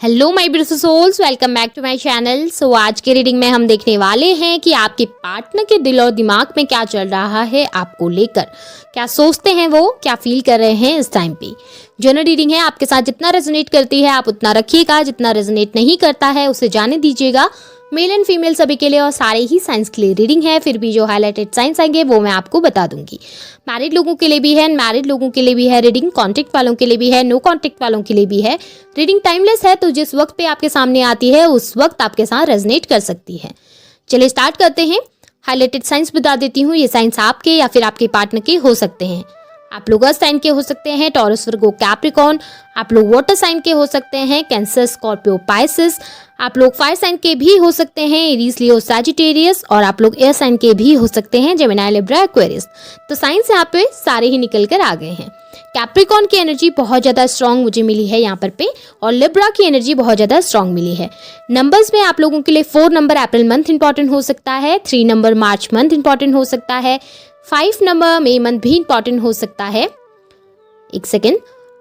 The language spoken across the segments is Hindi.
Hello my beautiful souls, welcome back to my channel. So आज के रीडिंग में हम देखने वाले हैं कि आपके पार्टनर के दिल और दिमाग में क्या चल रहा है, आपको लेकर क्या सोचते हैं, वो क्या फील कर रहे हैं इस टाइम पे। जनरल रीडिंग है, आपके साथ जितना रेजोनेट करती है आप उतना रखिएगा, जितना रेजोनेट नहीं करता है उसे जाने दीजिएगा। मेल एंड फीमेल सभी के लिए और सारे ही साइंस के लिए रीडिंग है, फिर भी जो हाईलाइटेड साइंस आएंगे वो मैं आपको बता दूंगी। मैरिड लोगों के लिए भी है, मैरिड लोगों के लिए भी है रीडिंग, कॉन्टेक्ट वालों के लिए भी है, नो कॉन्टेक्ट वालों के लिए भी है। रीडिंग टाइमलेस है, तो जिस वक्त पे आपके सामने आती है उस वक्त आपके साथ रेजोनेट कर सकती है। चलिए स्टार्ट करते हैं। हाईलाइटेड साइंस बता देती हूँ, ये साइंस आपके या फिर आपके पार्टनर के हो सकते हैं। आप लोग अर्थ साइन के हो सकते हैं, टॉरस, वर्गो, कैप्रिकॉर्न। आप लोग वाटर साइन के हो सकते हैं, कैंसर, स्कॉर्पियो, पाइसेस। आप लोग फायर साइन के भी हो सकते हैं, एरीज, लियो, सैजिटेरियस। और आप लोग एयर साइन के भी हो सकते हैं, जेमिनी, लिब्रा, एक्वेरियस। तो साइंस यहाँ पे सारे ही निकल कर आ गए हैं। कैप्रिकॉर्न की एनर्जी बहुत ज़्यादा स्ट्रांग मुझे मिली है यहाँ पर पे, और लिब्रा की एनर्जी बहुत ज़्यादा स्ट्रांग मिली है। नंबर्स में आप लोगों के लिए 4 नंबर अप्रैल मंथ इंपॉर्टेंट हो सकता है, 3 नंबर मार्च मंथ इंपॉर्टेंट हो सकता है, 5 नंबर मई मंथ भी इंपॉर्टेंट हो सकता है। एक सेकेंड,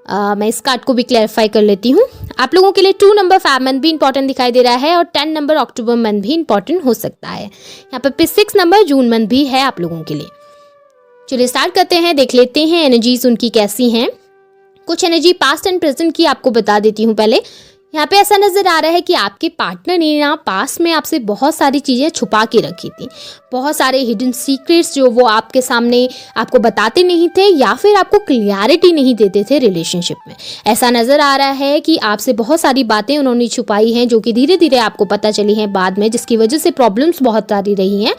मैं इस कार्ड को भी क्लैरिफाई कर लेती हूँ। आप लोगों के लिए 2 नंबर फेब मंथ भी इंपॉर्टेंट दिखाई दे रहा है, और 10 नंबर अक्टूबर मंथ भी इंपॉर्टेंट हो सकता है। यहाँ पे 6 नंबर जून मंथ भी है आप लोगों के लिए। चलिए स्टार्ट करते हैं, देख लेते हैं एनर्जीज उनकी कैसी हैं। कुछ एनर्जी पास्ट एंड प्रेजेंट की आपको बता देती हूँ पहले। यहाँ पे ऐसा नजर आ रहा है कि आपके पार्टनर ने ना पास्ट में आपसे बहुत सारी चीज़ें छुपा के रखी थी, बहुत सारे हिडन सीक्रेट्स जो वो आपके सामने आपको बताते नहीं थे या फिर आपको क्लियरिटी नहीं देते थे रिलेशनशिप में। ऐसा नज़र आ रहा है कि आपसे बहुत सारी बातें उन्होंने छुपाई हैं जो कि धीरे धीरे आपको पता चली हैं बाद में, जिसकी वजह से प्रॉब्लम्स बहुत सारी रही हैं।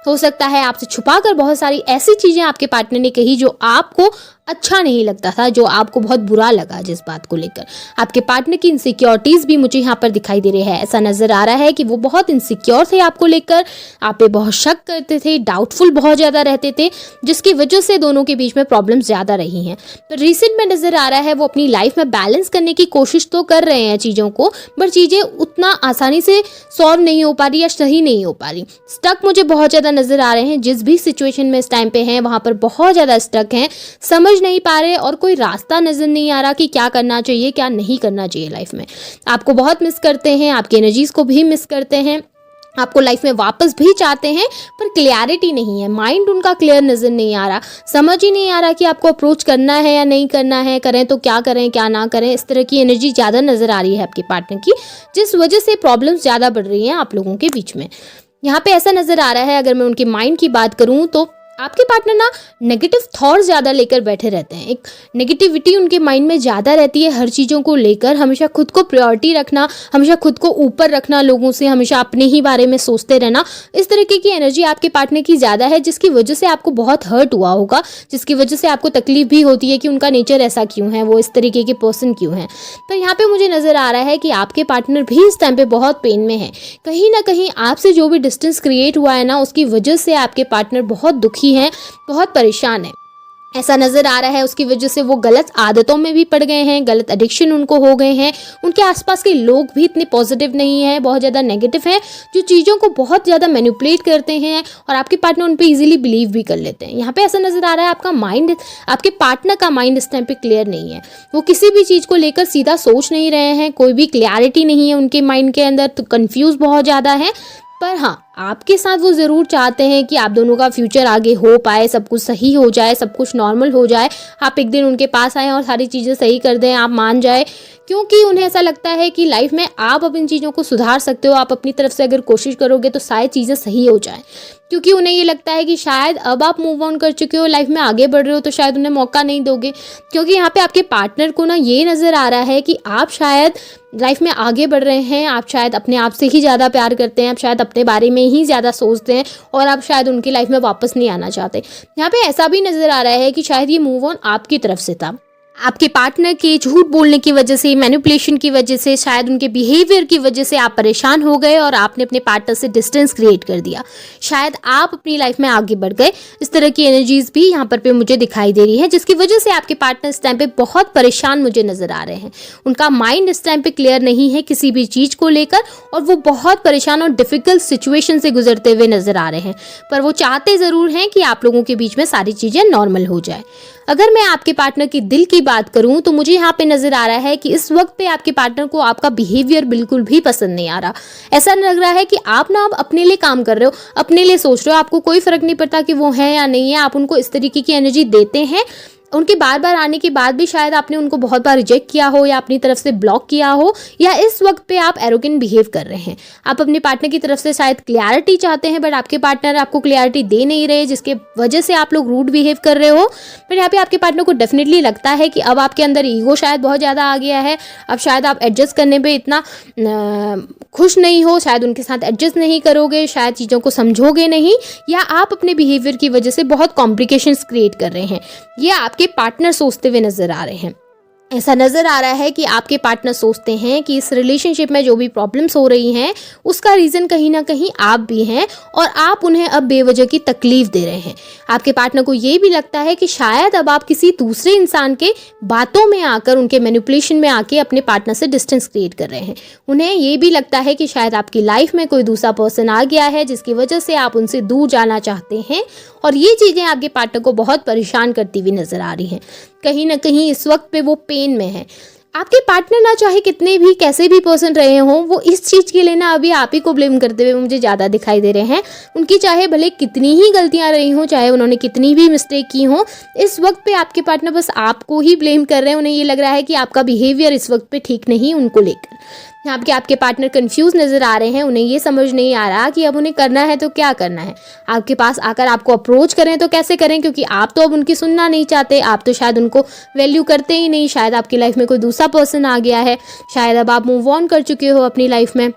हो सकता है आपसे छुपा कर बहुत सारी ऐसी चीज़ें आपके पार्टनर ने कही जो आपको अच्छा नहीं लगता था, जो आपको बहुत बुरा लगा जिस बात को लेकर। आपके पार्टनर की इनसिक्योरिटीज़ भी मुझे यहाँ पर दिखाई दे रही है। ऐसा नज़र आ रहा है कि वो बहुत इनसिक्योर थे आपको लेकर, आप पे बहुत शक करते थे, डाउटफुल बहुत ज़्यादा रहते थे, जिसकी वजह से दोनों के बीच में प्रॉब्लम्स ज़्यादा रही हैं। तो रिसेंट में नज़र आ रहा है वो अपनी लाइफ में बैलेंस करने की कोशिश तो कर रहे हैं चीज़ों को, बट चीज़ें उतना आसानी से सॉल्व नहीं हो पा रही या सही नहीं हो पा रही। स्टक मुझे बहुत ज़्यादा नज़र आ रहे हैं, जिस भी सिचुएशन में इस टाइम पे हैं वहाँ पर बहुत ज़्यादा स्टक हैं, समझ नहीं पा रहे और कोई रास्ता नजर नहीं आ रहा कि क्या करना चाहिए क्या नहीं करना चाहिए लाइफ में। आपको बहुत मिस करते हैं, आपकी एनर्जीज को भी मिस करते हैं, आपको लाइफ में वापस भी चाहते हैं, पर क्लियरिटी नहीं है। माइंड उनका क्लियर नजर नहीं आ रहा, समझ ही नहीं आ रहा कि आपको अप्रोच करना है या नहीं करना है, करें तो क्या करें क्या ना करें। इस तरह की एनर्जी ज़्यादा नजर आ रही है आपके पार्टनर की, जिस वजह से प्रॉब्लम्स ज़्यादा बढ़ रही हैं आप लोगों के बीच में। यहाँ पे ऐसा नजर आ रहा है, अगर मैं उनके माइंड की बात करूँ तो आपके पार्टनर ना नेगेटिव थॉट्स ज़्यादा लेकर बैठे रहते हैं। एक नेगेटिविटी उनके माइंड में ज़्यादा रहती है हर चीज़ों को लेकर, हमेशा खुद को प्रायोरिटी रखना, हमेशा खुद को ऊपर रखना लोगों से, हमेशा अपने ही बारे में सोचते रहना। इस तरीके की एनर्जी आपके पार्टनर की ज़्यादा है, जिसकी वजह से आपको बहुत हर्ट हुआ होगा, जिसकी वजह से आपको तकलीफ भी होती है कि उनका नेचर ऐसा क्यों है, वो इस तरीके के पर्सन क्यों है। पर यहाँ पर मुझे नज़र आ रहा है कि आपके पार्टनर भी इस टाइम पर बहुत पेन में है। कहीं ना कहीं आपसे जो भी डिस्टेंस क्रिएट हुआ है ना, उसकी वजह से आपके पार्टनर बहुत दुखी हैं, बहुत परेशान है। ऐसा नजर आ रहा है उसकी वजह से वो गलत आदतों में भी पड़ गए हैं, गलत एडिक्शन उनको हो गए हैं। उनके आसपास के लोग भी इतने पॉजिटिव नहीं हैं, बहुत ज़्यादा नेगेटिव हैं, जो चीज़ों को बहुत ज़्यादा मैनिपुलेट करते हैं और आपके पार्टनर उन पे इजीली बिलीव भी कर लेते हैं। यहाँ पे ऐसा नजर आ रहा है आपका माइंड, आपके पार्टनर का माइंड इस टाइम पे क्लियर नहीं है। वो किसी भी चीज़ को लेकर सीधा सोच नहीं रहे हैं, कोई भी क्लैरिटी नहीं है उनके माइंड के अंदर, तो कन्फ्यूज बहुत ज़्यादा है। पर हाँ, आपके साथ वो ज़रूर चाहते हैं कि आप दोनों का फ्यूचर आगे हो पाए, सब कुछ सही हो जाए, सब कुछ नॉर्मल हो जाए। आप एक दिन उनके पास आएँ और सारी चीज़ें सही कर दें, आप मान जाए, क्योंकि उन्हें ऐसा लगता है कि लाइफ में आप अब इन चीज़ों को सुधार सकते हो। आप अपनी तरफ से अगर कोशिश करोगे तो शायद चीज़ें सही हो जाए, क्योंकि उन्हें ये लगता है कि शायद अब आप मूव ऑन कर चुके हो, लाइफ में आगे बढ़ रहे हो, तो शायद उन्हें मौका नहीं दोगे। क्योंकि यहाँ पे आपके पार्टनर को ना ये नज़र आ रहा है कि आप शायद लाइफ में आगे बढ़ रहे हैं, आप शायद अपने आप से ही ज़्यादा प्यार करते हैं, आप शायद अपने बारे में ही ज़्यादा सोचते हैं और आप शायद उनकी लाइफ में वापस नहीं आना चाहते। यहाँ पे ऐसा भी नज़र आ रहा है कि शायद ये मूव ऑन आपकी तरफ से था। आपके पार्टनर के झूठ बोलने की वजह से, मैनिपुलेशन की वजह से, शायद उनके बिहेवियर की वजह से आप परेशान हो गए और आपने अपने पार्टनर से डिस्टेंस क्रिएट कर दिया। शायद आप अपनी लाइफ में आगे बढ़ गए। इस तरह की एनर्जीज भी यहाँ पर पे मुझे दिखाई दे रही है, जिसकी वजह से आपके पार्टनर इस टाइम पे बहुत परेशान मुझे नजर आ रहे हैं। उनका माइंड इस टाइम पे क्लियर नहीं है किसी भी चीज़ को लेकर, और वो बहुत परेशान और डिफिकल्ट सिचुएशन से गुजरते हुए नजर आ रहे हैं। पर वो चाहते ज़रूर हैं कि आप लोगों के बीच में सारी चीज़ें नॉर्मल हो जाए। अगर मैं आपके पार्टनर की दिल की बात करूं तो मुझे यहाँ पे नजर आ रहा है कि इस वक्त पे आपके पार्टनर को आपका बिहेवियर बिल्कुल भी पसंद नहीं आ रहा। ऐसा लग रहा है कि आप ना अब अपने लिए काम कर रहे हो, अपने लिए सोच रहे हो, आपको कोई फर्क नहीं पड़ता कि वो है या नहीं है। आप उनको इस तरीके की एनर्जी देते हैं, उनके बार बार आने के बाद भी शायद आपने उनको बहुत बार रिजेक्ट किया हो या अपनी तरफ से ब्लॉक किया हो, या इस वक्त पे आप एरोगेंट बिहेव कर रहे हैं। आप अपने पार्टनर की तरफ से शायद क्लैरिटी चाहते हैं, बट आपके पार्टनर आपको क्लैरिटी दे नहीं रहे, जिसके वजह से आप लोग रूड बिहेव कर रहे हो। पर यहाँ पे आपके पार्टनर को डेफिनेटली लगता है कि अब आपके अंदर ईगो शायद बहुत ज़्यादा आ गया है। अब शायद आप एडजस्ट करने पर इतना खुश नहीं हो, शायद उनके साथ एडजस्ट नहीं करोगे, शायद चीज़ों को समझोगे नहीं, या आप अपने बिहेवियर की वजह से बहुत कॉम्प्लिकेशंस क्रिएट कर रहे हैं। ये आपके पार्टनर सोचते हुए नजर आ रहे हैं। ऐसा नज़र आ रहा है कि आपके पार्टनर सोचते हैं कि इस रिलेशनशिप में जो भी प्रॉब्लम्स हो रही हैं उसका रीज़न कहीं ना कहीं आप भी हैं, और आप उन्हें अब बेवजह की तकलीफ दे रहे हैं। आपके पार्टनर को ये भी लगता है कि शायद अब आप किसी दूसरे इंसान के बातों में आकर, उनके मैनिपुलेशन में आके अपने पार्टनर से डिस्टेंस क्रिएट कर रहे हैं। उन्हें ये भी लगता है कि शायद आपकी लाइफ में कोई दूसरा पर्सन आ गया है जिसकी वजह से आप उनसे दूर जाना चाहते हैं, और ये चीज़ें आपके पार्टनर को बहुत परेशान करती हुई नजर आ रही हैं। कहीं ना कहीं इस वक्त पे वो पेन में है। आपके पार्टनर ना चाहे कितने भी कैसे भी पर्सन रहे हों, वो इस चीज़ के लिए ना अभी आप ही को ब्लेम करते हुए मुझे ज़्यादा दिखाई दे रहे हैं। उनकी चाहे भले कितनी ही गलतियां रही हों, चाहे उन्होंने कितनी भी मिस्टेक की हों, इस वक्त पे आपके पार्टनर बस आपको ही ब्लेम कर रहे हैं। उन्हें ये लग रहा है कि आपका बिहेवियर इस वक्त पे ठीक नहीं उनको लेकर। आपके पार्टनर कंफ्यूज नजर आ रहे हैं। उन्हें ये समझ नहीं आ रहा कि अब उन्हें करना है तो क्या करना है। आपके पास आकर आपको अप्रोच करें तो कैसे करें, क्योंकि आप तो अब उनकी सुनना नहीं चाहते। आप तो शायद उनको वैल्यू करते ही नहीं। शायद आपकी लाइफ में कोई दूसरा पर्सन आ गया है, शायद अब आप मूव ऑन कर चुके हो अपनी लाइफ में।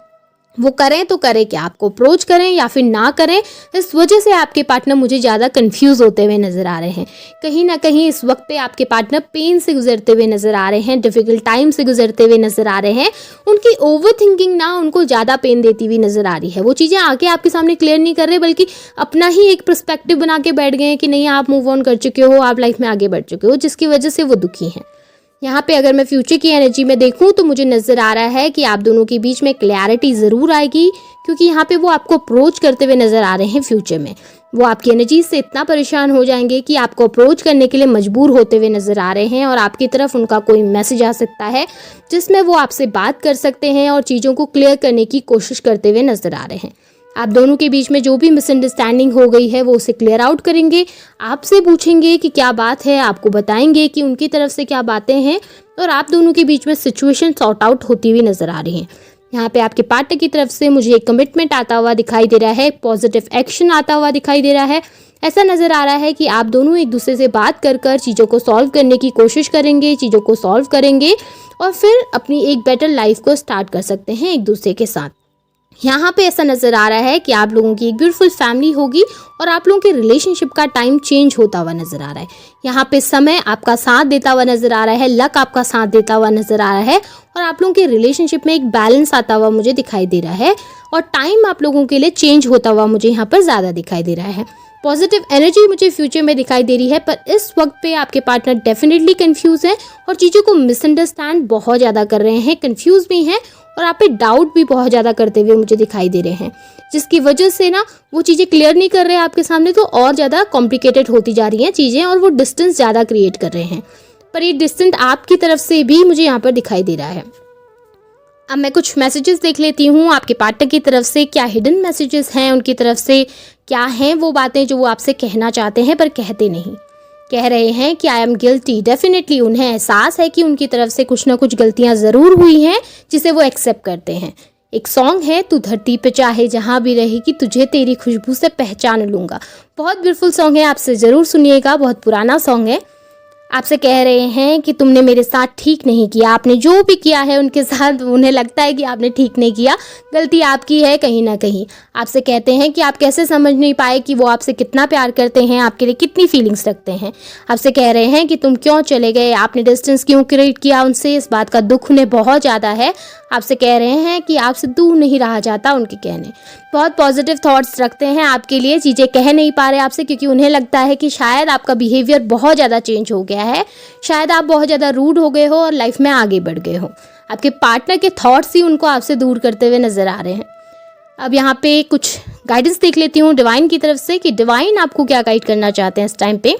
वो करें तो करें क्या, आपको अप्रोच करें या फिर ना करें, इस वजह से आपके पार्टनर मुझे ज़्यादा कंफ्यूज होते हुए नज़र आ रहे हैं। कहीं ना कहीं इस वक्त पे आपके पार्टनर पेन से गुजरते हुए नज़र आ रहे हैं, डिफ़िकल्ट टाइम से गुजरते हुए नज़र आ रहे हैं। उनकी ओवर थिंकिंग ना उनको ज़्यादा पेन देती हुई नज़र आ रही है। वो चीज़ें आके आपके सामने क्लियर नहीं कर रहे, बल्कि अपना ही एक पर्सपेक्टिव बना के बैठ गए हैं कि नहीं, आप मूव ऑन कर चुके हो, आप लाइफ में आगे बढ़ चुके हो, जिसकी वजह से वो दुखी हैं। यहाँ पे अगर मैं फ्यूचर की एनर्जी में देखूँ तो मुझे नज़र आ रहा है कि आप दोनों के बीच में क्लैरिटी ज़रूर आएगी, क्योंकि यहाँ पे वो आपको अप्रोच करते हुए नज़र आ रहे हैं। फ्यूचर में वो आपकी एनर्जी से इतना परेशान हो जाएंगे कि आपको अप्रोच करने के लिए मजबूर होते हुए नज़र आ रहे हैं, और आपकी तरफ उनका कोई मैसेज आ सकता है जिसमें वो आपसे बात कर सकते हैं और चीज़ों को क्लियर करने की कोशिश करते हुए नज़र आ रहे हैं। आप दोनों के बीच में जो भी मिसअंडरस्टैंडिंग हो गई है वो उसे क्लियर आउट करेंगे, आपसे पूछेंगे कि क्या बात है, आपको बताएंगे कि उनकी तरफ से क्या बातें हैं, और आप दोनों के बीच में सिचुएशन सॉर्ट आउट होती हुई नज़र आ रही है। यहाँ पे आपके पार्टनर की तरफ से मुझे एक कमिटमेंट आता हुआ दिखाई दे रहा है, पॉजिटिव एक्शन आता हुआ दिखाई दे रहा है। ऐसा नज़र आ रहा है कि आप दोनों एक दूसरे से बात कर चीज़ों को सॉल्व करने की कोशिश करेंगे, चीज़ों को सॉल्व करेंगे, और फिर अपनी एक बेटर लाइफ को स्टार्ट कर सकते हैं एक दूसरे के साथ। यहाँ पे ऐसा नज़र आ रहा है कि आप लोगों की एक ब्यूटीफुल फैमिली होगी, और आप लोगों के रिलेशनशिप का टाइम चेंज होता हुआ नज़र आ रहा है। यहाँ पे समय आपका साथ देता हुआ नज़र आ रहा है, लक आपका साथ देता हुआ नज़र आ रहा है, और आप लोगों के रिलेशनशिप में एक बैलेंस आता हुआ मुझे दिखाई दे रहा है, और टाइम आप लोगों के लिए चेंज होता हुआ मुझे यहाँ पर ज़्यादा दिखाई दे रहा है। पॉजिटिव एनर्जी मुझे फ्यूचर में दिखाई दे रही है, पर इस वक्त पे आपके पार्टनर डेफिनेटली कंफ्यूज हैं और चीज़ों को मिसअंडरस्टैंड बहुत ज़्यादा कर रहे हैं, कंफ्यूज भी हैं, और आप पे डाउट भी बहुत ज़्यादा करते हुए मुझे दिखाई दे रहे हैं, जिसकी वजह से ना वो चीज़ें क्लियर नहीं कर रहे हैं आपके सामने, तो और ज़्यादा कॉम्प्लिकेटेड होती जा रही हैं चीज़ें, और वो डिस्टेंस ज़्यादा क्रिएट कर रहे हैं। पर ये डिस्टेंस आपकी तरफ से भी मुझे यहाँ पर दिखाई दे रहा है। अब मैं कुछ मैसेजेस देख लेती हूँ आपके पार्टनर की तरफ से, क्या हिडन मैसेजेस हैं उनकी तरफ से, क्या हैं वो बातें जो वो आपसे कहना चाहते हैं पर कहते नहीं। कह रहे हैं कि आई एम गिल्टी। डेफिनेटली उन्हें एहसास है कि उनकी तरफ से कुछ ना कुछ गलतियां ज़रूर हुई हैं, जिसे वो एक्सेप्ट करते हैं। एक सॉन्ग है, तू धरती पे चाहे जहाँ भी रहेगी, तुझे तेरी खुशबू से पहचान लूँगा। बहुत ब्यूटीफुल सॉन्ग है, आपसे ज़रूर सुनिएगा। बहुत पुराना सॉन्ग है। आपसे कह रहे हैं कि तुमने मेरे साथ ठीक नहीं किया। आपने जो भी किया है उनके साथ, उन्हें लगता है कि आपने ठीक नहीं किया, गलती आपकी है कहीं ना कहीं। आपसे कहते हैं कि आप कैसे समझ नहीं पाए कि वो आपसे कितना प्यार करते हैं, आपके लिए कितनी फीलिंग्स रखते हैं। आपसे कह रहे हैं कि तुम क्यों चले गए, आपने डिस्टेंस क्यों क्रिएट किया उनसे, इस बात का दुख उन्हें बहुत ज़्यादा है। आपसे कह रहे हैं कि आपसे दूर नहीं रहा जाता उनके कहने। बहुत पॉजिटिव थॉट्स रखते हैं आपके लिए, चीज़ें कह नहीं पा रहे आपसे, क्योंकि उन्हें लगता है कि शायद आपका बिहेवियर बहुत ज़्यादा चेंज हो गया है, शायद आप बहुत ज़्यादा रूड हो गए हो और लाइफ में आगे बढ़ गए हो। आपके पार्टनर के थॉट्स ही उनको आपसे दूर करते हुए नज़र आ रहे हैं। अब यहाँ पे कुछ गाइडेंस देख लेती हूँ डिवाइन की तरफ से, कि डिवाइन आपको क्या गाइड करना चाहते हैं इस टाइम पे।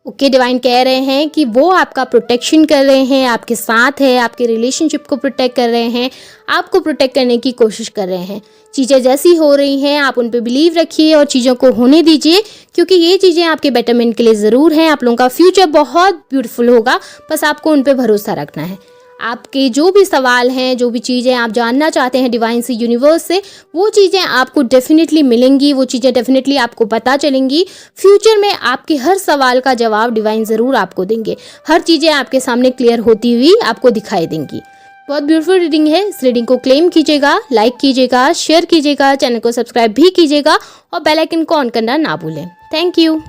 ओके, डिवाइन कह रहे हैं कि वो आपका प्रोटेक्शन कर रहे हैं, आपके साथ है, आपके रिलेशनशिप को प्रोटेक्ट कर रहे हैं, आपको प्रोटेक्ट करने की कोशिश कर रहे हैं। चीज़ें जैसी हो रही हैं आप उन पे बिलीव रखिए और चीज़ों को होने दीजिए, क्योंकि ये चीज़ें आपके बेटरमेंट के लिए ज़रूर हैं। आप लोगों का फ्यूचर बहुत ब्यूटीफुल होगा, बस आपको उन पे भरोसा रखना है। आपके जो भी सवाल हैं, जो भी चीज़ें आप जानना चाहते हैं डिवाइन से, यूनिवर्स से, वो चीज़ें आपको डेफिनेटली मिलेंगी, वो चीज़ें डेफिनेटली आपको पता चलेंगी। फ्यूचर में आपके हर सवाल का जवाब डिवाइन ज़रूर आपको देंगे। हर चीज़ें आपके सामने क्लियर होती हुई आपको दिखाई देंगी। बहुत ब्यूटीफुल रीडिंग है। इस रीडिंग को क्लेम कीजिएगा, लाइक कीजिएगा, शेयर कीजिएगा, चैनल को सब्सक्राइब भी कीजिएगा और बेल आइकन को ऑन करना ना भूलें। Thank you.